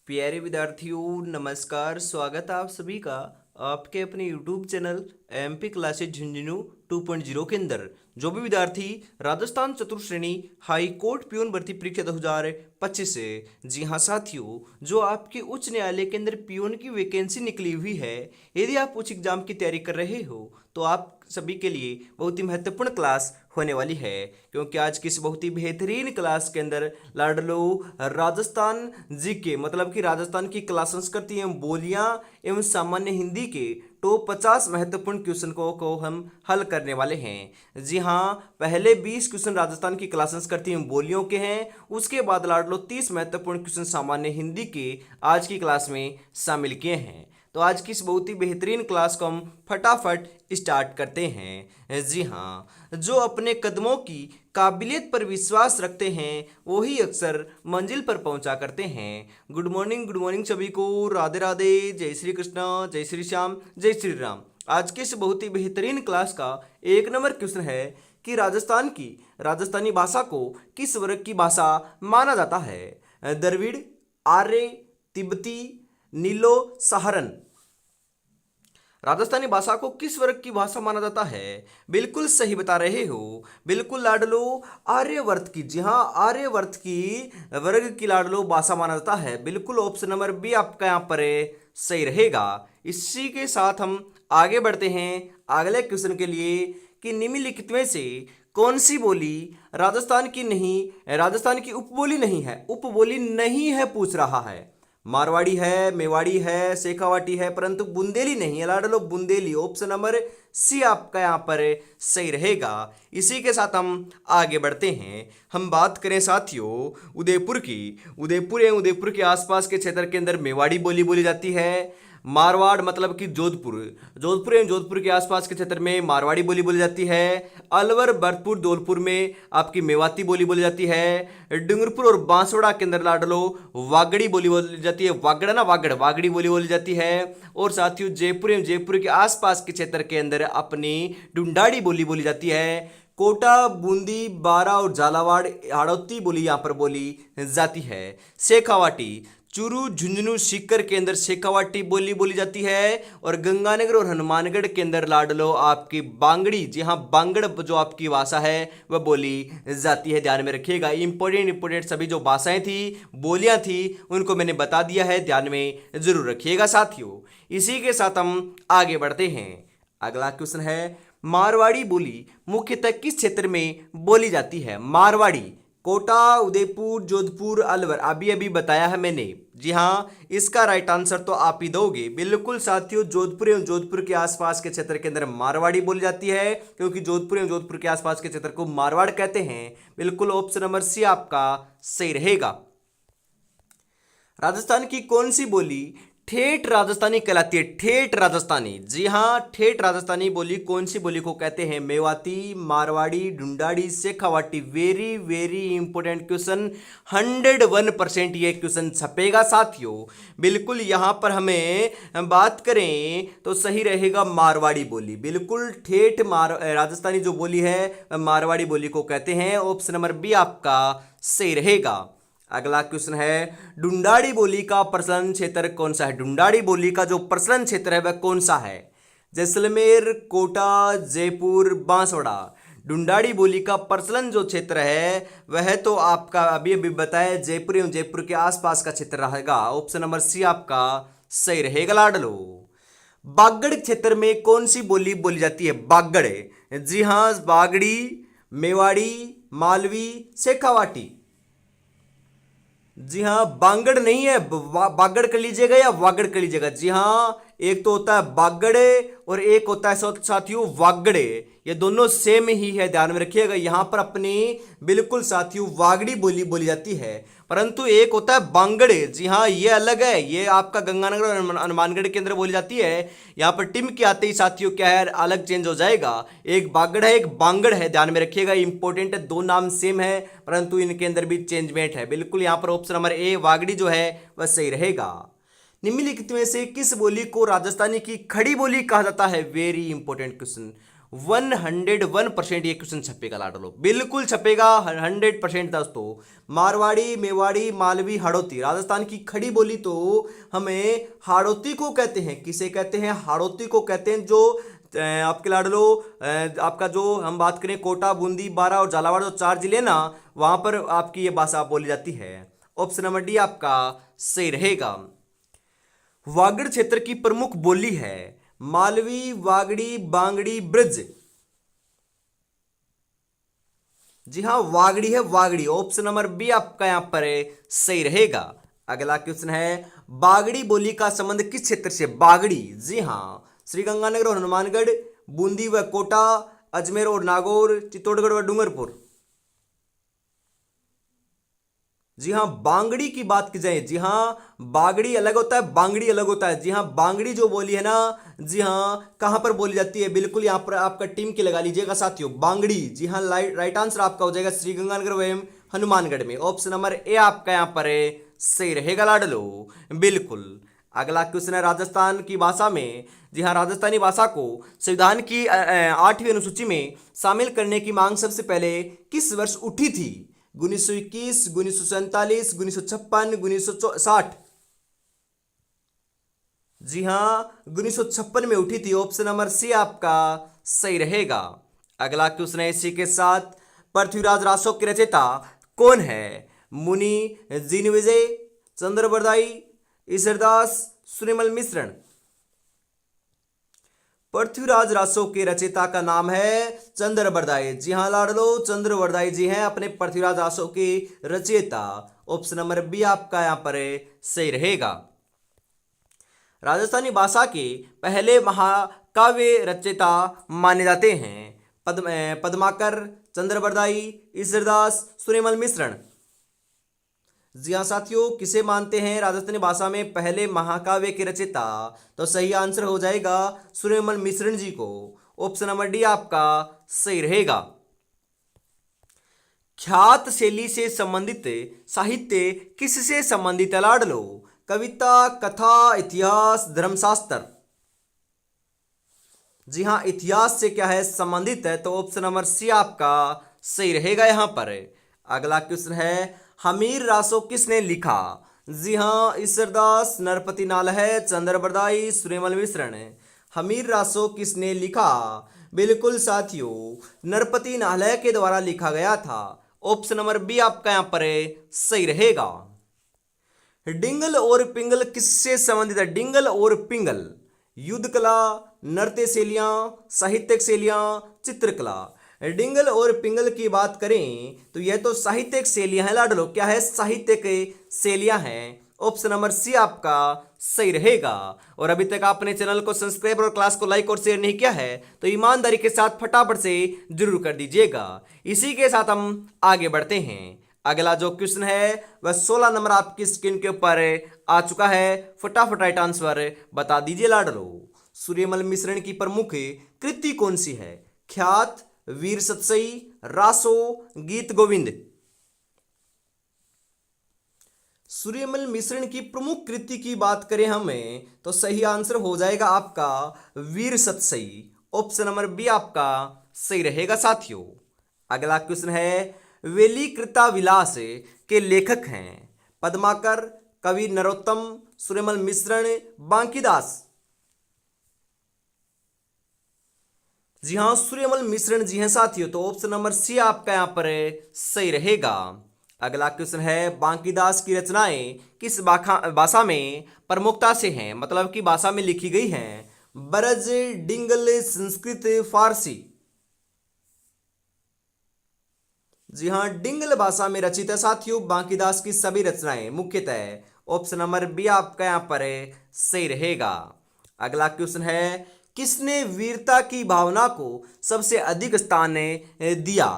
प्यारे विद्यार्थियों नमस्कार। स्वागत है आप सभी का आपके अपने YouTube channel MP classes Jhunjhunu 2.0 के अंदर। जो भी विद्यार्थी राजस्थान चतुर्थ श्रेणी हाई कोर्ट प्यून भर्ती परीक्षा 2025 से, जी हाँ साथियों, जो आपके उच्च न्यायालय के अंदर प्यून की वैकेंसी निकली हुई है, यदि आप उस एग्जाम की तैयारी कर रहे हो तो आप सभी के लिए बहुत ही महत्वपूर्ण क्लास होने वाली है, क्योंकि आज की इस बहुत ही बेहतरीन क्लास के अंदर लाडलो राजस्थान जीके मतलब कि राजस्थान की कला संस्कृति एवं बोलियां एवं सामान्य हिंदी के टॉप 50 महत्वपूर्ण क्वेश्चन को हम हल करने वाले हैं। जी हाँ, पहले 20 क्वेश्चन राजस्थान की कला संस्कृति एवं बोलियों के हैं, उसके बाद लाडलो 30 महत्वपूर्ण क्वेश्चन सामान्य हिंदी के आज की क्लास में शामिल किए हैं। तो आज की इस बहुत ही बेहतरीन क्लास को हम फटाफट स्टार्ट करते हैं। जी हाँ, जो अपने कदमों की काबिलियत पर विश्वास रखते हैं वही अक्सर मंजिल पर पहुंचा करते हैं। गुड मॉर्निंग सभी को। राधे राधे, जय श्री कृष्णा, जय श्री श्याम, जय श्री राम। आज के इस बहुत ही बेहतरीन क्लास का एक नंबर क्वेश्चन है कि राजस्थानी भाषा को किस वर्ग की भाषा माना जाता है? द्रविड़, आर्य, तिब्बती, नीलो सहारन। राजस्थानी भाषा को किस वर्ग की भाषा माना जाता है? बिल्कुल सही बता रहे हो, बिल्कुल लाडलो आर्यवर्त की। जी हाँ, आर्यवर्त की वर्ग की लाडलो भाषा माना जाता है। बिल्कुल ऑप्शन नंबर बी आपका यहाँ पर सही रहेगा। इसी के साथ हम आगे बढ़ते हैं अगले क्वेश्चन के लिए कि निम्नलिखित में से कौन सी बोली राजस्थान की उपबोली नहीं है? उपबोली नहीं है पूछ रहा है। मारवाड़ी है, मेवाड़ी है, शेखावाटी है, परंतु बुंदेली नहीं है लाडलो, बुंदेली। ऑप्शन नंबर सी आपका यहाँ पर सही रहेगा। इसी के साथ हम आगे बढ़ते हैं। हम बात करें साथियों उदयपुर की। उदयपुर एवं उदयपुर के आसपास के क्षेत्र के अंदर मेवाड़ी बोली बोली जाती है। मारवाड़ मतलब कि जोधपुर एवं जोधपुर के आसपास के क्षेत्र में मारवाड़ी बोली बोली जाती है। अलवर, भरतपुर, धौलपुर में आपकी मेवाती बोली बोली जाती है। डूंगरपुर और बांसवाड़ा के अंदर लाडलो वागड़ी बोली बोली जाती है। वागड़ी बोली बोली जाती है। और साथियों जयपुर एवं जयपुर के आसपास के क्षेत्र के अंदर अपनी डुंडाड़ी बोली बोली जाती है। कोटा, बूंदी, बारा और झालावाड़ हाड़ौती बोली यहाँ पर बोली जाती है। शेखावाटी, चूरू, झुंझुनू, सीकर के अंदर शेखावाटी बोली बोली जाती है। और गंगानगर और हनुमानगढ़ के अंदर लाडलो आपकी बांगड़ी, जी हाँ बांगड़ जो आपकी भाषा है वह बोली जाती है। ध्यान में रखिएगा, इंपॉर्टेंट सभी जो भाषाएं थी, बोलियां थी, उनको मैंने बता दिया है, ध्यान में जरूर रखिएगा साथियों। इसी के साथ हम आगे बढ़ते हैं। अगला क्वेश्चन है मारवाड़ी बोली मुख्यतः किस क्षेत्र में बोली जाती है? मारवाड़ी कोटा, उदयपुर, जोधपुर, अलवर, अभी अभी बताया है मैंने। जी हाँ, इसका राइट आंसर तो आप ही दोगे। बिल्कुल साथियों, जोधपुर एवं जोधपुर के आसपास के क्षेत्र के अंदर मारवाड़ी बोली जाती है, क्योंकि जोधपुर एवं जोधपुर के आसपास के क्षेत्र को मारवाड़ कहते हैं। बिल्कुल ऑप्शन नंबर सी आपका सही रहेगा। राजस्थान की कौन सी बोली ठेठ राजस्थानी कहलाती है? ठेठ राजस्थानी, जी हाँ, ठेठ राजस्थानी बोली कौन सी बोली को कहते हैं? Mewati, Marwari, Dhundhari, Shekhawati. Very very important question, 101% ये क्वेश्चन छपेगा साथियों। बिल्कुल यहाँ पर हमें बात करें तो सही रहेगा मारवाड़ी बोली। बिल्कुल ठेठ राजस्थानी जो बोली है मारवाड़ी बोली को कहते हैं। ऑप्शन नंबर बी आपका सही रहेगा। अगला क्वेश्चन है ढूंढाड़ी बोली का प्रचलन क्षेत्र कौन सा है? ढूंढाड़ी बोली का जो प्रचलन क्षेत्र है वह कौन सा है? जैसलमेर, कोटा, जयपुर, बांसवाड़ा। ढूंढाड़ी बोली का प्रचलन जो क्षेत्र है वह तो आपका अभी अभी बताया जयपुर एवं जयपुर के आसपास का क्षेत्र रहेगा। ऑप्शन नंबर सी आपका सही रहेगा लाडलो। बागड़ क्षेत्र में कौन सी बोली बोली जाती है? बागड़, जी हाँ, बागड़ी, मेवाड़ी, मालवी, शेखावाटी। जी हाँ, बांगड़ नहीं है, बागड़ कर लीजिएगा या वागड़ कर लीजिएगा। जी हाँ, एक तो होता है बागड़े और एक होता है साथियों वागड़े। ये दोनों सेम ही है, ध्यान में रखिएगा। यहां पर अपनी बिल्कुल साथियों वागड़ी बोली बोली जाती है, परंतु एक होता है बांगड़े। जी हाँ, ये अलग है, ये आपका गंगानगर और हनुमानगढ़ के अंदर बोली जाती है। यहाँ पर टिम के आते ही साथियों क्या है, अलग चेंज हो जाएगा। एक बागड़ है, एक बांगड़ है, ध्यान में रखिएगा। इंपॉर्टेंट है, दो नाम सेम है परंतु इनके अंदर भी चेंजमेंट है। बिल्कुल यहाँ पर ऑप्शन नंबर ए वागड़ी जो है वह सही रहेगा। निम्नलिखित में से किस बोली को राजस्थानी की खड़ी बोली कहा जाता है? Very important question. 101% ये क्वेश्चन छपेगा लाडलो, बिल्कुल छपेगा 100% दोस्तों। मारवाड़ी, मेवाड़ी, मालवी, हाड़ौती, राजस्थान की खड़ी बोली तो हमें हाड़ौती को कहते हैं। किसे कहते हैं? हाड़ौती को कहते हैं। जो आपके लाडलो आपका जो हम बात करें कोटा, बूंदी, बारा और झालावाड़ जो 4 जिले ना, वहां पर आपकी ये भाषा बोली जाती है। ऑप्शन नंबर डी आपका सही रहेगा। वागड़ क्षेत्र की प्रमुख बोली है मालवी, वागड़ी, बांगड़ी, ब्रज। जी हाँ, वागड़ी है, वागड़ी। ऑप्शन नंबर बी आपका यहां पर सही रहेगा। अगला क्वेश्चन है बागड़ी बोली का संबंध किस क्षेत्र से? बागड़ी, जी हाँ, श्रीगंगानगर और हनुमानगढ़, बूंदी व कोटा, अजमेर और नागौर, चित्तौड़गढ़ व डूंगरपुर। जी हाँ, बांगड़ी की बात की जाए, जी हाँ, बागड़ी अलग होता है, बांगड़ी अलग होता है। जी हाँ, बांगड़ी जो बोली है ना, जी हाँ, कहां पर बोली जाती है? बिल्कुल यहां पर आपका टीम के लगा लीजिएगा साथियों, बांगड़ी। जी हाँ, राइट आंसर आपका हो जाएगा श्रीगंगानगर एवं हनुमानगढ़ में। ऑप्शन नंबर ए आपका यहां पर सही रहेगा लाडलो, बिल्कुल। अगला क्वेश्चन है राजस्थान की भाषा में, जी हाँ, राजस्थानी भाषा को संविधान की 8वीं अनुसूची में शामिल करने की मांग सबसे पहले किस वर्ष उठी थी? 1921, 1947, 1956, 1960। जी हाँ, 1956 में उठी थी। ऑप्शन नंबर सी आपका सही रहेगा। अगला क्वेश्चन है इसी के साथ, पृथ्वीराज रासो के रचयिता कौन है? मुनि, जिनविजय, चंद्रबरदाई, ईश्वरदास, सुरिमल मिश्रण। पृथ्वीराज रासो के रचयिता का नाम है चंद्रबरदाई। जी हाँ लाडलो, चंद्रबरदाई जी हैं अपने पृथ्वीराज रासो के रचयिता। ऑप्शन नंबर बी आपका यहां पर सही रहेगा। राजस्थानी भाषा के पहले महाकाव्य रचयिता माने जाते हैं पद्माकर, चंद्रबरदाई, ईश्वरदास, सुरिमल मिश्रण। जी हाँ साथियों, किसे मानते हैं राजस्थानी भाषा में पहले महाकाव्य के रचयिता? तो सही आंसर हो जाएगा सुरिमल मिश्रण जी को। ऑप्शन नंबर डी आपका सही रहेगा। ख्यात शैली से संबंधित साहित्य किससे संबंधित है लाडलो? कविता, कथा, इतिहास, धर्मशास्त्र। जी हाँ, इतिहास से क्या है संबंधित है, तो ऑप्शन नंबर सी आपका सही रहेगा यहां पर। अगला क्वेश्चन है हमीर रासो किसने लिखा? जी हाँ, ईश्वरदास, नरपति नालह, चंद्रबरदाई, सुरिमल मिश्रण। हमीर रासो किसने लिखा? बिल्कुल साथियों, नरपति नालह के द्वारा लिखा गया था। ऑप्शन नंबर बी आपका यहां पर सही रहेगा। डिंगल और पिंगल किससे संबंधित है? डिंगल और पिंगल युद्ध कला, नृत्य शैलियां, साहित्यिक शैलियां, चित्रकला। डिंगल और पिंगल की बात करें तो यह तो साहित्यिक शैलियां हैं लाडलो। क्या है? साहित्यिक शैलियां हैं। ऑप्शन नंबर सी आपका सही रहेगा। और अभी तक आपने चैनल को सब्सक्राइब और क्लास को लाइक और शेयर नहीं किया है तो ईमानदारी के साथ फटाफट से जरूर कर दीजिएगा। इसी के साथ हम आगे बढ़ते हैं। अगला जो क्वेश्चन है वह 16 नंबर आपकी स्क्रीन के ऊपर आ चुका है। फटाफट राइट आंसर बता दीजिए लाडलो। सूर्यमल मिश्रण की प्रमुख कृति कौन सी है? ख्यात, वीर सतसई, रासो, गीत गोविंद। सूर्यमल मिश्रण की प्रमुख कृति की बात करें हमें तो सही आंसर हो जाएगा आपका वीर सतसई। ऑप्शन नंबर बी आपका सही रहेगा साथियों। अगला क्वेश्चन है वेली कृता विलास के लेखक हैं पद्माकर, कवि नरोत्तम, सूर्यमल मिश्रण, बांकीदास। जी हाँ, सूर्यमल मिश्रण जी हैं साथियों। तो ऑप्शन नंबर सी आपका यहां पर सही रहेगा। अगला क्वेश्चन है बांकीदास की रचनाएं किस भाषा में प्रमुखता से हैं, मतलब कि भाषा में लिखी गई हैं? ब्रज, डिंगल, संस्कृत, फारसी। जी हाँ, डिंगल भाषा में रचित है साथियों बांकीदास की सभी रचनाएं मुख्यतः। ऑप्शन नंबर बी आपका यहां पर सही रहेगा। अगला क्वेश्चन है किसने वीरता की भावना को सबसे अधिक स्थान दिया?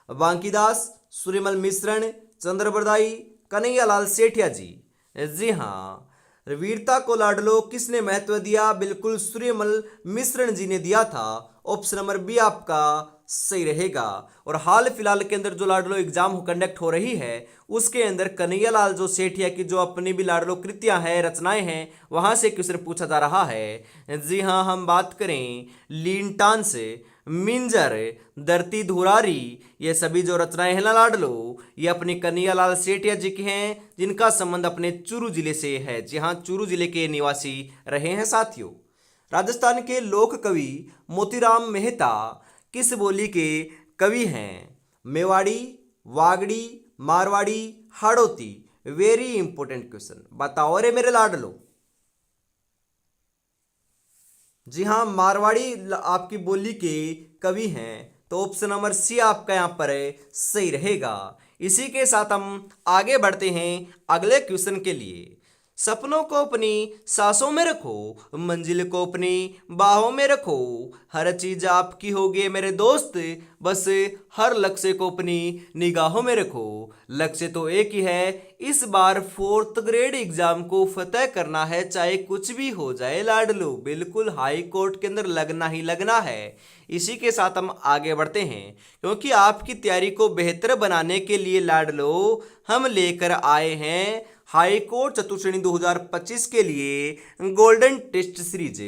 बांकीदास, सूर्यमल मिश्रण, चंद्रबरदाई, कन्हैयालाल सेठिया जी। जी हाँ, वीरता को लाडलो किसने महत्व दिया? बिल्कुल सूर्यमल मिश्रण जी ने दिया था। ऑप्शन नंबर बी आपका सही रहेगा। और हाल फिलहाल के अंदर जो लाडलो एग्जाम कंडक्ट हो रही है उसके अंदर कन्हैयालाल जो सेठिया की जो अपनी भी लाडलो कृतियां हैं, रचनाएं हैं, वहां से क्वेश्चन पूछा जा रहा है। जी हाँ, हम बात करें लीनटान से मिंजर, धरती धुरारी, ये सभी जो रचनाएं हैं ना लाडलो, ये अपने कन्हैयालाल सेठिया जी की हैं, जिनका संबंध अपने चूरू जिले से है। जी हाँ, चूरू जिले के निवासी रहे हैं साथियों। राजस्थान के लोक कवि मोतीराम मेहता किस बोली के कवि हैं? Mewari, Wagdi, Marwari, Hadoti. Very important question, बताओ रे मेरे लाडलो। जी हाँ, मारवाड़ी आपकी बोली के कवि हैं, तो ऑप्शन नंबर सी आपका यहाँ पर सही रहेगा। इसी के साथ हम आगे बढ़ते हैं अगले क्वेश्चन के लिए। सपनों को अपनी सांसों में रखो, मंजिल को अपनी बाहों में रखो, हर चीज आपकी होगी मेरे दोस्त, बस हर लक्ष्य को अपनी निगाहों में रखो। लक्ष्य तो एक ही है, इस बार 4th ग्रेड एग्जाम को फतेह करना है, चाहे कुछ भी हो जाए लाडलो। बिल्कुल हाई कोर्ट के अंदर लगना ही लगना है। इसी के साथ हम आगे बढ़ते हैं, क्योंकि आपकी तैयारी को बेहतर बनाने के लिए लाडलो हम लेकर आए हैं हाई कोर्ट चतुर्श्रेणी 2025 के लिए गोल्डन टेस्ट सीरीज,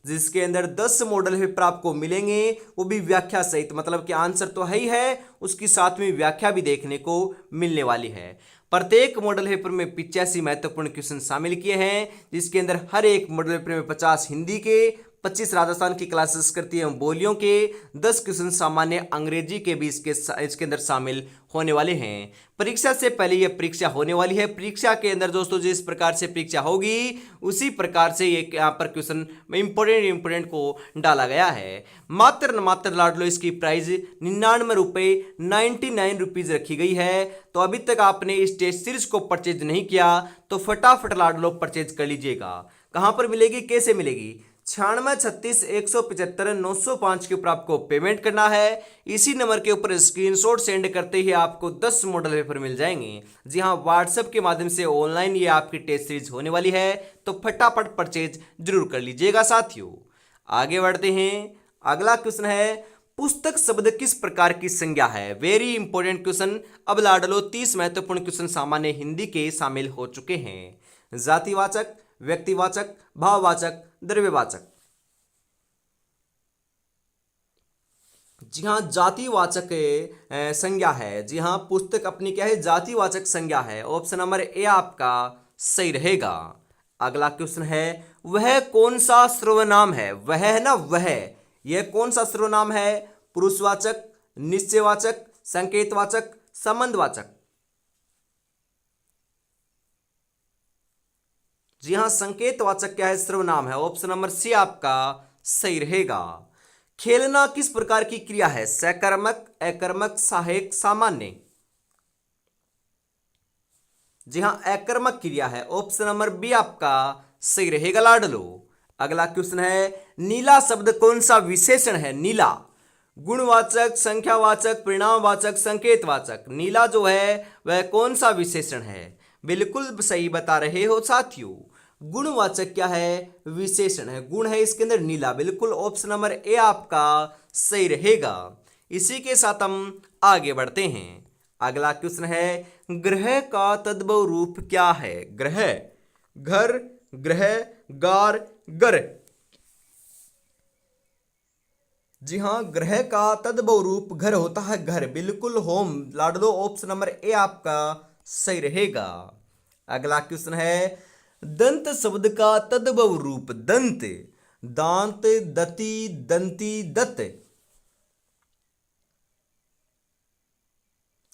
जिसके अंदर 10 मॉडल पेपर आपको मिलेंगे, वो भी व्याख्या सहित। मतलब कि आंसर तो है ही है, उसकी साथ में व्याख्या भी देखने को मिलने वाली है। प्रत्येक मॉडल पेपर में 85 महत्वपूर्ण क्वेश्चन शामिल किए हैं, जिसके अंदर हर एक मॉडल पेपर में 50 हिंदी के, 25 राजस्थान की क्लासेस करती है बोलियों के, 10 क्वेश्चन सामान्य अंग्रेजी के भी इसके अंदर शामिल होने वाले हैं। परीक्षा से पहले यह परीक्षा होने वाली है। परीक्षा के अंदर दोस्तों जिस प्रकार से परीक्षा होगी, उसी प्रकार से ये यहाँ पर क्वेश्चन इंपोर्टेंट को डाला गया है। मात्र लाडलो इसकी प्राइस 99 रुपये 99 रुपीज रखी गई है। तो अभी तक आपने इस टेस्ट सीरीज को परचेज नहीं किया तो फटाफट लाडलो परचेज कर लीजिएगा। कहां पर मिलेगी, कैसे मिलेगी? 9636 175 905 के ऊपर आपको पेमेंट करना है। इसी नंबर के ऊपर स्क्रीनशॉट सेंड करते ही आपको 10 मॉडल पेपर मिल जाएंगे। जी हाँ, व्हाट्सएप के माध्यम से ऑनलाइन ये आपकी टेस्ट सीरीज होने वाली है, तो फटाफट परचेज जरूर कर लीजिएगा साथियों। आगे बढ़ते हैं, अगला क्वेश्चन है, पुस्तक शब्द किस प्रकार की संज्ञा है? Very important question. अब लाडलो 30 महत्वपूर्ण क्वेश्चन सामान्य हिंदी के शामिल हो चुके हैं। जातिवाचक, व्यक्तिवाचक, भाववाचक, द्रव्यवाचक। जी हाँ, जातिवाचक संज्ञा है। जी हाँ, पुस्तक अपनी क्या है? जातिवाचक संज्ञा है। ऑप्शन नंबर ए आपका सही रहेगा। अगला क्वेश्चन है, वह कौन सा सर्वनाम है? वह है ना, वह, यह कौन सा सर्वनाम है? पुरुषवाचक, निश्चयवाचक, संकेतवाचक, संबंधवाचक। जी हाँ, संकेतवाचक क्या है? सर्वनाम है। ऑप्शन नंबर सी आपका सही रहेगा। खेलना किस प्रकार की क्रिया है? सकर्मक, अकर्मक, सहायक, सामान्य। जी हाँ, अकर्मक क्रिया है। ऑप्शन नंबर बी आपका सही रहेगा लाडलो। अगला क्वेश्चन है, नीला शब्द कौन सा विशेषण है? नीला गुणवाचक, संख्यावाचक, परिणामवाचक, संकेतवाचक। नीला जो है वह कौन सा विशेषण है? बिल्कुल सही बता रहे हो साथियों। गुणवाचक क्या है? विशेषण है। गुण है इसके अंदर नीला। बिल्कुल ऑप्शन नंबर ए आपका सही रहेगा। इसी के साथ हम आगे बढ़ते हैं। अगला क्वेश्चन है, ग्रह का तद्भव रूप क्या है? ग्रह, घर, ग्रह, गार, गर। जी हाँ, ग्रह का तद्भव रूप घर होता है, घर। बिल्कुल होम लाडलो। ऑप्शन नंबर ए आपका सही रहेगा। अगला क्वेश्चन है, दंत शब्द का तद्भव रूप? दंत, दांत, दति, दंती, दत्त।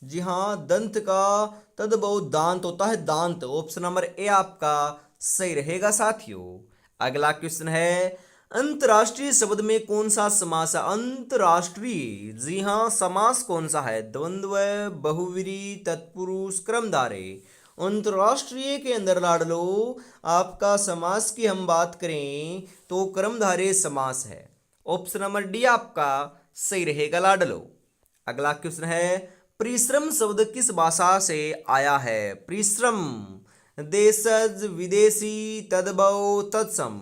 जी हाँ, दंत का तद्भव दांत होता है, दांत। ऑप्शन नंबर ए आपका सही रहेगा साथियों। अगला क्वेश्चन है, अंतरराष्ट्रीय शब्द में कौन सा समास है? अंतरराष्ट्रीय, जी हाँ, समास कौन सा है? द्वंद्व, बहुव्रीहि, तत्पुरुष, क्रमधारय। अंतरराष्ट्रीय के अंदर लाडलो आपका समास की हम बात करें तो क्रमधारय समास है। ऑप्शन नंबर डी आपका सही रहेगा लाडलो। अगला क्वेश्चन है, परिश्रम शब्द किस भाषा से आया है? परिश्रम, देशज, विदेशी, तद्भव, तत्सम।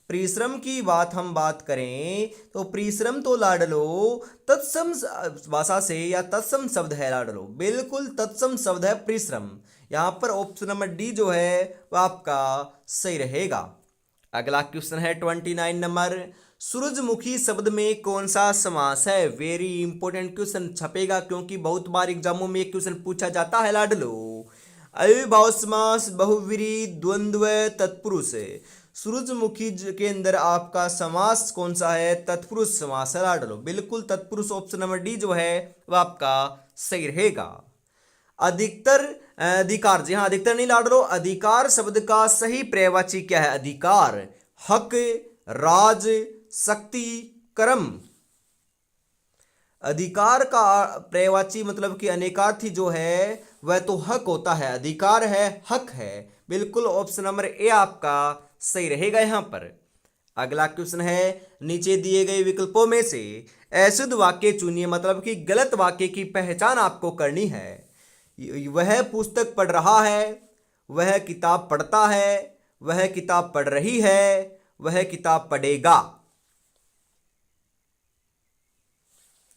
परिश्रम की हम बात करें तो परिश्रम तो लाडलो तत्सम भाषा से या तत्सम शब्द है लाडलो। बिल्कुल तत्सम शब्द है परिश्रम। यहां पर ऑप्शन नंबर डी जो है वह आपका सही रहेगा। अगला क्वेश्चन है 29 नंबर, सूरजमुखी शब्द में कौन सा समास है? वेरी इंपॉर्टेंट क्वेश्चन छपेगा, क्योंकि बहुत बार एग्जामों में एक क्वेश्चन पूछा जाता है लाडलो। अविभाव समास, बहुव्रीहि, द्वंद्व, तत्पुरुष। सूरजमुखी के अंदर आपका समास कौन सा है? तत्पुरुष समास है लाडलो। बिल्कुल तत्पुरुष, ऑप्शन नंबर डी जो है वह आपका सही रहेगा। अधिकतर अधिकार, जी हाँ अधिकतर नहीं लाडलो, अधिकार शब्द का सही पर्यायवाची क्या है? अधिकार, हक, राज, शक्ति, कर्म। अधिकार का पर्यायवाची मतलब कि अनेकार्थी जो है वह तो हक होता है, अधिकार है, हक है। बिल्कुल ऑप्शन नंबर ए आपका सही रहेगा यहां पर। अगला क्वेश्चन है, नीचे दिए गए विकल्पों में से अशुद्ध वाक्य चुनिए, मतलब कि गलत वाक्य की पहचान आपको करनी है। वह पुस्तक पढ़ रहा है, वह किताब पढ़ता है, वह किताब पढ़ रही है, वह किताब पढ़ेगा।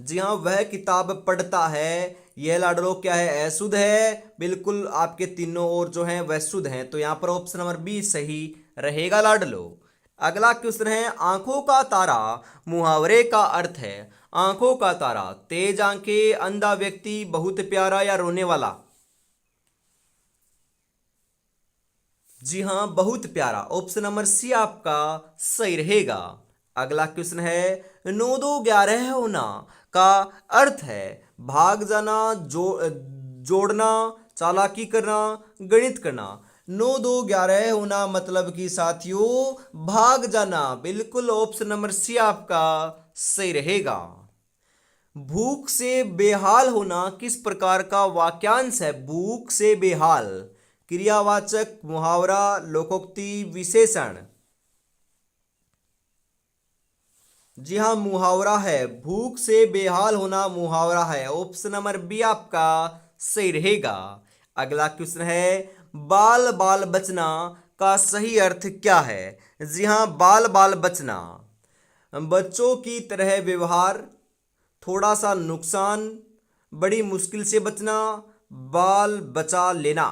जी हाँ, वह किताब पढ़ता है, यह लाडलो क्या है? अशुद्ध है। बिल्कुल आपके तीनों ओर जो है वह शुद्ध हैं, तो यहां पर ऑप्शन नंबर बी सही रहेगा लाडलो। अगला क्वेश्चन है, आंखों का तारा मुहावरे का अर्थ है। आंखों का तारा, तेज आंखें, अंधा व्यक्ति, बहुत प्यारा या रोने वाला। जी हां, बहुत प्यारा, ऑप्शन नंबर सी आपका सही रहेगा। अगला क्वेश्चन है, 9 2 11 होना का अर्थ है भाग जाना, जोड़ना, चालाकी करना, गणित करना। 9 2 11 होना मतलब कि साथियों भाग जाना। बिल्कुल ऑप्शन नंबर सी आपका सही रहेगा। भूख से बेहाल होना किस प्रकार का वाक्यांश है? भूख से बेहाल, क्रियावाचक, मुहावरा, लोकोक्ति, विशेषण। जी हाँ, मुहावरा है। भूख से बेहाल होना मुहावरा है, ऑप्शन नंबर बी आपका सही रहेगा। अगला क्वेश्चन है, बाल बाल बचना का सही अर्थ क्या है? जी हाँ, बाल बाल बचना, बच्चों की तरह व्यवहार, थोड़ा सा नुकसान, बड़ी मुश्किल से बचना, बाल बचा लेना।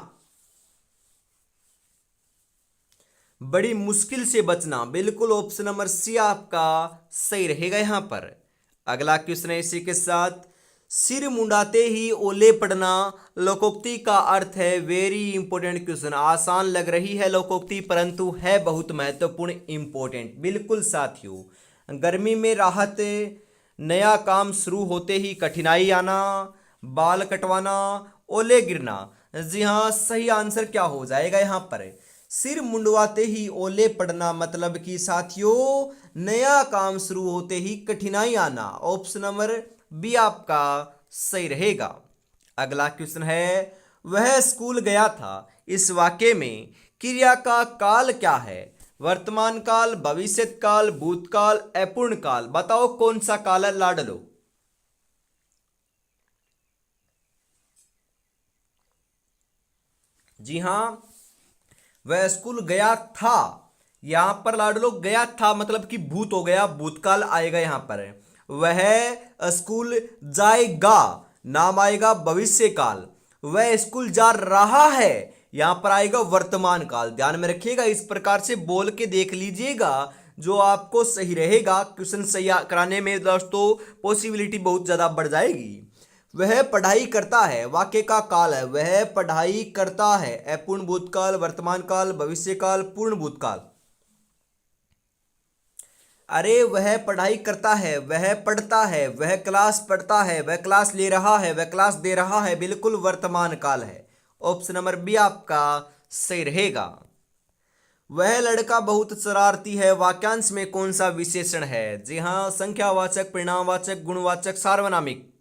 बड़ी मुश्किल से बचना, बिल्कुल ऑप्शन नंबर सी आपका सही रहेगा यहां पर। अगला क्वेश्चन है इसी के साथ, सिर मुंडाते ही ओले पड़ना लोकोक्ति का अर्थ है। वेरी इंपॉर्टेंट क्वेश्चन, आसान लग रही है लोकोक्ति परंतु है बहुत महत्वपूर्ण, इंपॉर्टेंट। बिल्कुल साथियों, गर्मी में राहत, नया काम शुरू होते ही कठिनाई आना, बाल कटवाना, ओले गिरना। जी हाँ, सही आंसर क्या हो जाएगा यहां पर? सिर मुंडवाते ही ओले पड़ना मतलब कि साथियों नया काम शुरू होते ही कठिनाई आना, ऑप्शन नंबर बी आपका सही रहेगा। अगला क्वेश्चन है, वह स्कूल गया था, इस वाक्य में क्रिया का काल क्या है? वर्तमान काल, भविष्यत काल, भूतकाल, अपूर्ण काल। बताओ कौन सा काल है लाडलो? जी हाँ, वह स्कूल गया था, यहां पर लाडलो गया था मतलब कि भूत हो गया, भूतकाल आएगा यहां पर। वह स्कूल जाएगा, नाम आएगा भविष्य काल। वह स्कूल जा रहा है, यहां पर आएगा वर्तमान काल। ध्यान में रखिएगा, इस प्रकार से बोल के देख लीजिएगा, जो आपको सही रहेगा। क्वेश्चन सही कराने में दोस्तों पॉसिबिलिटी बहुत ज्यादा बढ़ जाएगी। वह पढ़ाई करता है, वाक्य का काल है, वह पढ़ाई करता है, अपूर्ण भूतकाल, वर्तमान काल, भविष्य काल, पूर्ण भूतकाल। अरे वह पढ़ाई करता है, वह पढ़ता है, वह क्लास पढ़ता है, वह क्लास ले रहा है, वह क्लास दे रहा है, बिल्कुल वर्तमान काल है, ऑप्शन नंबर बी आपका सही रहेगा। वह लड़का बहुत शरारती है, वाक्यांश में कौन सा विशेषण है? जी हाँ, संख्यावाचक, परिणामवाचक, गुणवाचक, सार्वनामिक।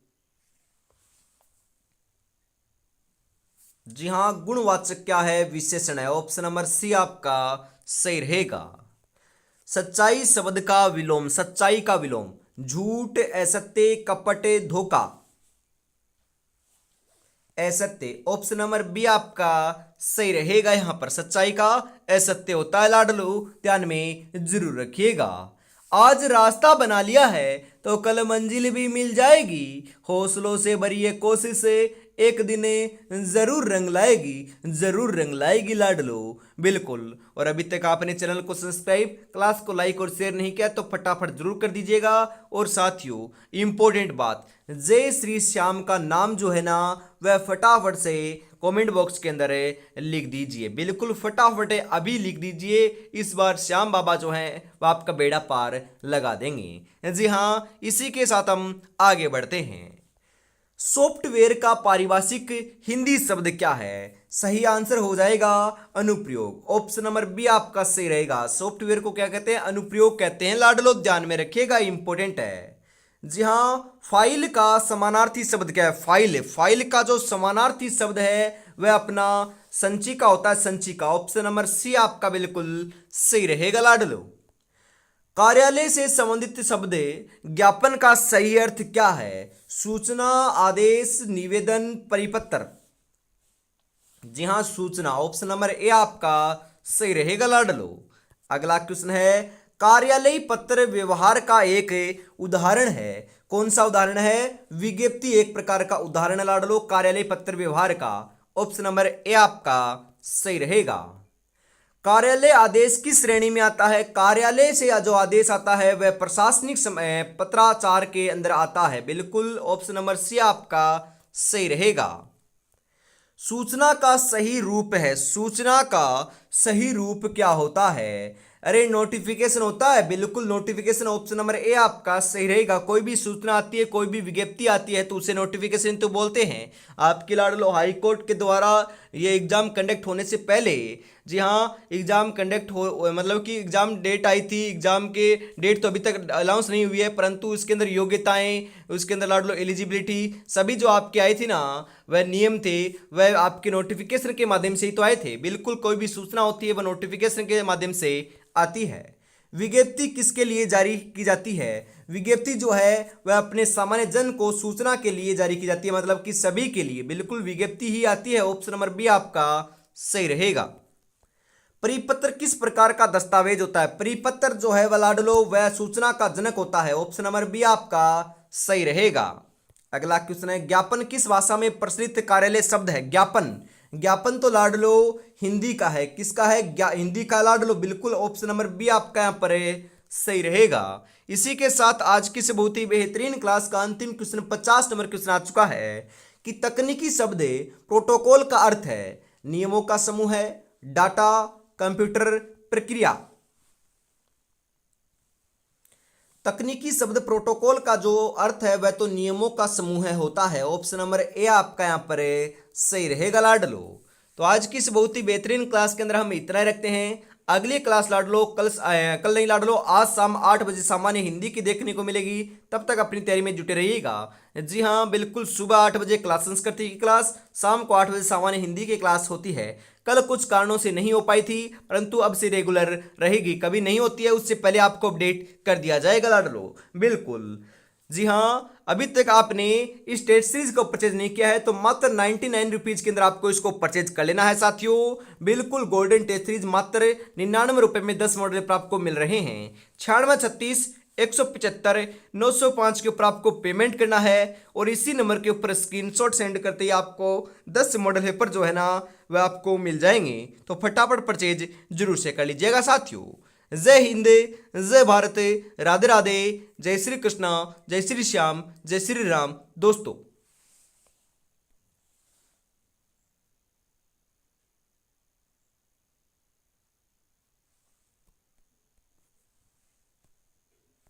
जी हाँ, गुणवाचक क्या है? विशेषण है, ऑप्शन नंबर सी आपका सही रहेगा। सच्चाई शब्द का विलोम, सच्चाई का विलोम, झूठ, असत्य, कपट, धोखा। असत्य, ऑप्शन नंबर बी आपका सही रहेगा। यहां पर सच्चाई का असत्य होता है लाडलो, ध्यान में जरूर रखिएगा। आज रास्ता बना लिया है तो कल मंजिल भी मिल जाएगी, हौसलों से भरी ये कोशिश एक दिन जरूर रंग लाएगी, जरूर रंग लाएगी लाडलो। बिल्कुल। और अभी तक आपने चैनल को सब्सक्राइब, क्लास को लाइक और शेयर नहीं किया तो फटाफट जरूर कर दीजिएगा। और साथियों, इंपॉर्टेंट बात, जय श्री श्याम का नाम जो है ना वह फटाफट से कमेंट बॉक्स के अंदर लिख दीजिए। बिल्कुल फटाफट अभी लिख दीजिए। इस बार श्याम बाबा जो हैं वह आपका बेड़ा पार लगा देंगे। जी हाँ, इसी के साथ हम आगे बढ़ते हैं। सॉफ्टवेयर का पारिभाषिक हिंदी शब्द क्या है? सही आंसर हो जाएगा अनुप्रयोग। ऑप्शन नंबर बी आपका सही रहेगा। सॉफ्टवेयर को क्या कहते हैं? अनुप्रयोग कहते हैं। लाडलो ध्यान में रखिएगा, इंपॉर्टेंट है। जी हाँ, फाइल का समानार्थी शब्द क्या है? फाइल का जो समानार्थी शब्द है वह अपना संचिका होता है, संचिका। ऑप्शन नंबर सी आपका बिल्कुल सही रहेगा लाडलो। कार्यालय से संबंधित शब्द ज्ञापन का सही अर्थ क्या है? सूचना, आदेश, निवेदन, परिपत्र। जी हाँ, सूचना। ऑप्शन नंबर ए आपका सही रहेगा लाडलो। अगला क्वेश्चन है, कार्यालय पत्र व्यवहार का एक उदाहरण है। कौन सा उदाहरण है? विज्ञप्ति एक प्रकार का उदाहरण है लाडलो कार्यालय पत्र व्यवहार का। ऑप्शन नंबर ए आपका सही रहेगा। कार्यालय आदेश किस श्रेणी में आता है? कार्यालय से जो आदेश आता है वह प्रशासनिक पत्राचार के अंदर आता है। बिल्कुल, ऑप्शन नंबर सी आपका सही रहेगा। सूचना का सही रूप है। सूचना का सही रूप क्या होता है? अरे नोटिफिकेशन होता है। बिल्कुल, नोटिफिकेशन। ऑप्शन नंबर ए आपका सही रहेगा। कोई भी सूचना आती है, कोई भी विज्ञप्ति आती है तो उसे नोटिफिकेशन तो बोलते हैं। आपके लाडलो हाई कोर्ट के द्वारा ये एग्जाम कंडक्ट होने से पहले, जी हाँ, एग्जाम कंडक्ट हो मतलब कि एग्जाम डेट आई थी। एग्जाम के डेट तो अभी तक अनाउंस नहीं हुई है, परंतु इसके अंदर योग्यताएं, उसके अंदर लाडलो एलिजिबिलिटी सभी जो आपके आई थी ना, वह नियम थे, वह आपके नोटिफिकेशन के माध्यम से ही तो आए थे। बिल्कुल, कोई भी सूचना होती है वह नोटिफिकेशन के माध्यम से आती है। विज्ञप्ति किसके लिए जारी की जाती है? विज्ञप्ति जो है वह अपने सामान्य जन को सूचना के लिए जारी की जाती है, मतलब कि सभी के लिए। बिल्कुल, विज्ञप्ति ही आती है। ऑप्शन नंबर बी आपका सही रहेगा। परिपत्र किस प्रकार का दस्तावेज होता है? परिपत्र जो है वह लाडलो वह सूचना का जनक होता है। ऑप्शन नंबर बी आपका सही रहेगा। अगला क्वेश्चन है, ज्ञापन किस भाषा में प्रचलित कार्यालय शब्द है? ज्ञापन। ज्ञापन तो लाडलो हिंदी का है। किसका है? हिंदी का लाडलो। बिल्कुल, ऑप्शन नंबर बी आपका यहाँ पर सही रहेगा। इसी के साथ आज की से बहुत ही बेहतरीन क्लास का अंतिम क्वेश्चन 50 नंबर क्वेश्चन आ चुका है कि तकनीकी शब्द प्रोटोकॉल का अर्थ है नियमों का समूह है, डाटा, कंप्यूटर, प्रक्रिया। तकनीकी शब्द प्रोटोकॉल का जो अर्थ है वह तो नियमों का समूह होता है। ऑप्शन नंबर ए आपका यहाँ पर सही रहेगा लाडलो। तो आज की इस बहुत ही बेहतरीन क्लास के अंदर हम इतना ही रखते हैं। अगली क्लास लाडलो कल नहीं लाडलो, आज शाम 8 बजे सामान्य हिंदी की देखने को मिलेगी। तब तक अपनी तैयारी में जुटे रहिएगा। जी हाँ, बिल्कुल, सुबह 8 बजे क्लास संस्कृत की क्लास, शाम को 8 बजे सामान्य हिंदी की क्लास होती है। कल कुछ कारणों से नहीं हो पाई थी, परंतु अब से रेगुलर रहेगी। कभी नहीं होती है उससे पहले आपको अपडेट कर दिया जाएगा लाडलो। बिल्कुल। जी हाँ, अभी तक आपने इस टेस्ट सीरीज को परचेज नहीं किया है तो मात्र 99 रुपीज के अंदर आपको इसको परचेज कर लेना है साथियों। बिल्कुल, गोल्डन टेस्ट सीरीज मात्र 99 रुपए में 10 मॉडल पर आपको मिल रहे हैं। 9636 175 905 के ऊपर आपको पेमेंट करना है और इसी नंबर के ऊपर स्क्रीनशॉट सेंड करते ही आपको 10 मॉडल पेपर जो है ना वह आपको मिल जाएंगे। तो फटाफट परचेज जरूर से कर लीजिएगा साथियों। जय हिंद, जय भारत, राधे राधे, जय श्री कृष्णा, जय श्री श्याम, जय श्री राम दोस्तों।